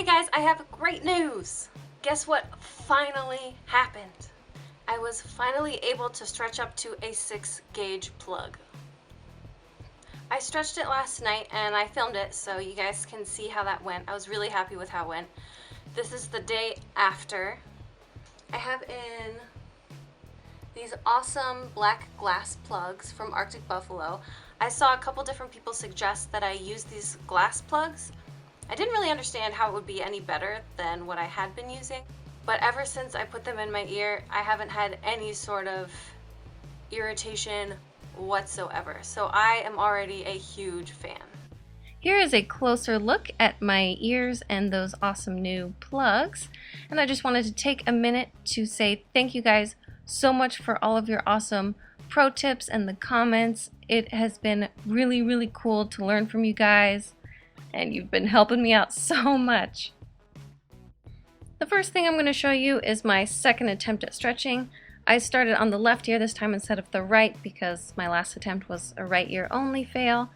Hey guys, I have great news! Guess what finally happened? I was finally able to stretch up to a 6-gauge plug. I stretched it last night and I filmed it so you guys can see how that went. I was really happy with how it went. This is the day after. I have in these awesome black glass plugs from Arctic Buffalo. I saw a couple different people suggest that I use these glass plugs. I didn't really understand how it would be any better than what I had been using, but ever since I put them in my ear, I haven't had any sort of irritation whatsoever. So I am already a huge fan. Here is a closer look at my ears and those awesome new plugs. And I just wanted to take a minute to say thank you guys so much for all of your awesome pro tips and the comments. It has been really cool to learn from you guys, and you've been helping me out so much. The first thing I'm going to show you is my second attempt at stretching. I started on the left ear this time instead of the right because my last attempt was a right ear only fail.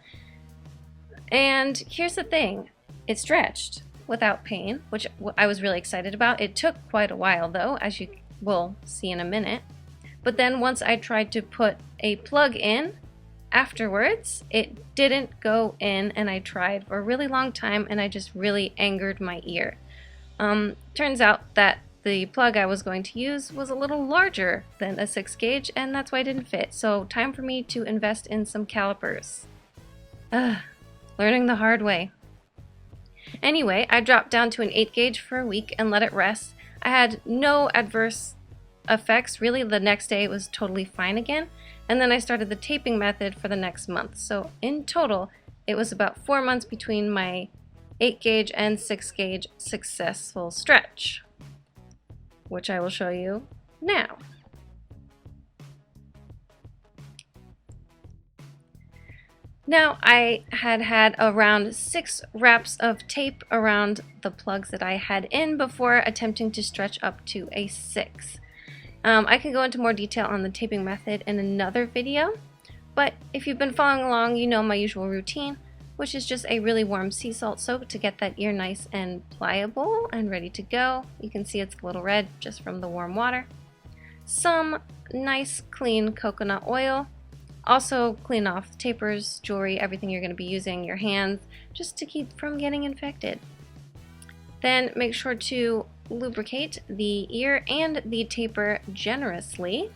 And here's the thing, it stretched without pain, which I was really excited about. It took quite a while though, as you will see in a minute. But then once I tried to put a plug in afterwards, it didn't go in, and I tried for a really long time and I just really angered my ear. Turns out that the plug I was going to use was a little larger than a 6-gauge, and that's why it didn't fit. So time for me to invest in some calipers. Learning the hard way. Anyway, I dropped down to an 8-gauge for a week and let it rest. I had no adverse effects. Really, the next day it was totally fine again. And then I started the taping method for the next month. So in total, it was about 4 months between my 8-gauge and 6-gauge successful stretch, which I will show you now. Now, I had around 6 wraps of tape around the plugs that I had in before attempting to stretch up to a 6. I can go into more detail on the taping method in another video, but if you've been following along, you know my usual routine, which is just a really warm sea salt soak to get that ear nice and pliable and ready to go. You can see it's a little red just from the warm water. Some nice clean coconut oil. Also clean off tapers, jewelry, everything you're going to be using, your hands, just to keep from getting infected. Then make sure to lubricate the ear and the taper generously.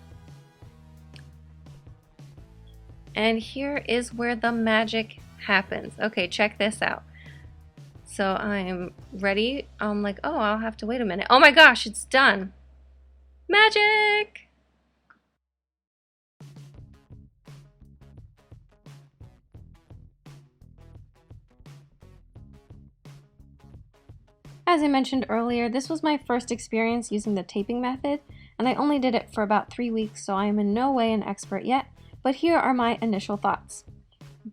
And here is where the magic happens. Okay, check this out. So I'm ready. I'm like, oh, I'll have to wait a minute. Oh my gosh, it's done. Magic! As I mentioned earlier, this was my first experience using the taping method, and I only did it for about 3 weeks, so I am in no way an expert yet, but here are my initial thoughts.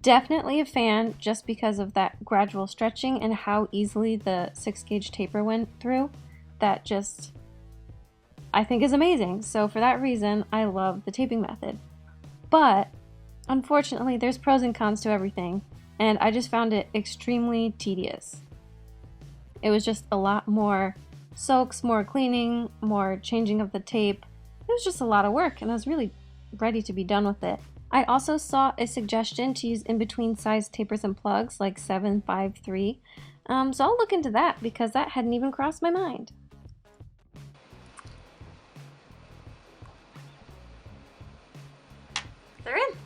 Definitely a fan just because of that gradual stretching and how easily the 6-gauge taper went through. That just, I think, is amazing. So for that reason, I love the taping method. But unfortunately, there's pros and cons to everything, and I just found it extremely tedious. It was just a lot more soaks, more cleaning, more changing of the tape. It was just a lot of work, and I was really ready to be done with it. I also saw a suggestion to use in-between size tapers and plugs like 7, 5, 3. So I'll look into that because that hadn't even crossed my mind. They're in.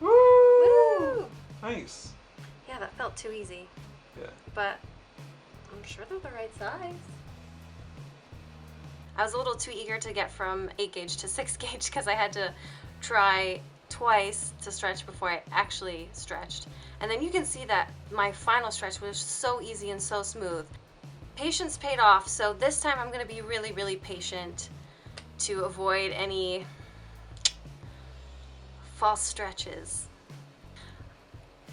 Woo! Woo! Nice. Yeah, that felt too easy. Yeah. But I'm sure they're the right size. I was a little too eager to get from 8-gauge to 6-gauge because I had to try twice to stretch before I actually stretched. And then you can see that my final stretch was so easy and so smooth. Patience paid off, so this time I'm going to be really patient to avoid any false stretches.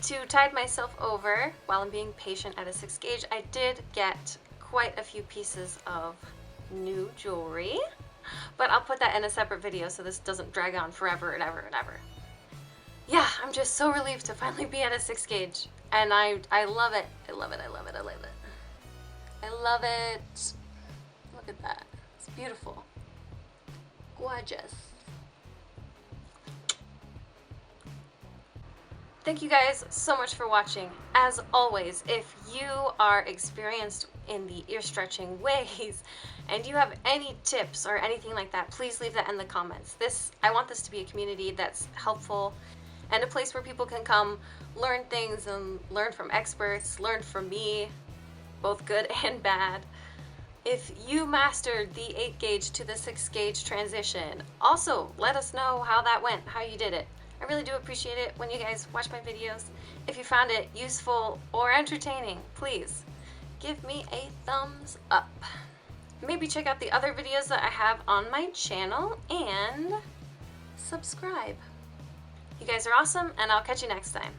To tide myself over while I'm being patient at a 6-gauge, I did get quite a few pieces of new jewelry, but I'll put that in a separate video so this doesn't drag on forever and ever. Yeah, I'm just so relieved to finally be at a 6-gauge, and I love it. I love it. I love it. Look at that. It's beautiful. Gorgeous. Thank you guys so much for watching. As always, if you are experienced in the ear stretching ways and you have any tips or anything like that, please leave that in the comments. I want this to be a community that's helpful and a place where people can come learn things and learn from experts, learn from me, both good and bad. If you mastered the 8 gauge to the 6 gauge transition, also let us know how that went, how you did it. I really do appreciate it when you guys watch my videos. If you found it useful or entertaining, please give me a thumbs up. Maybe check out the other videos that I have on my channel and subscribe. You guys are awesome, and I'll catch you next time.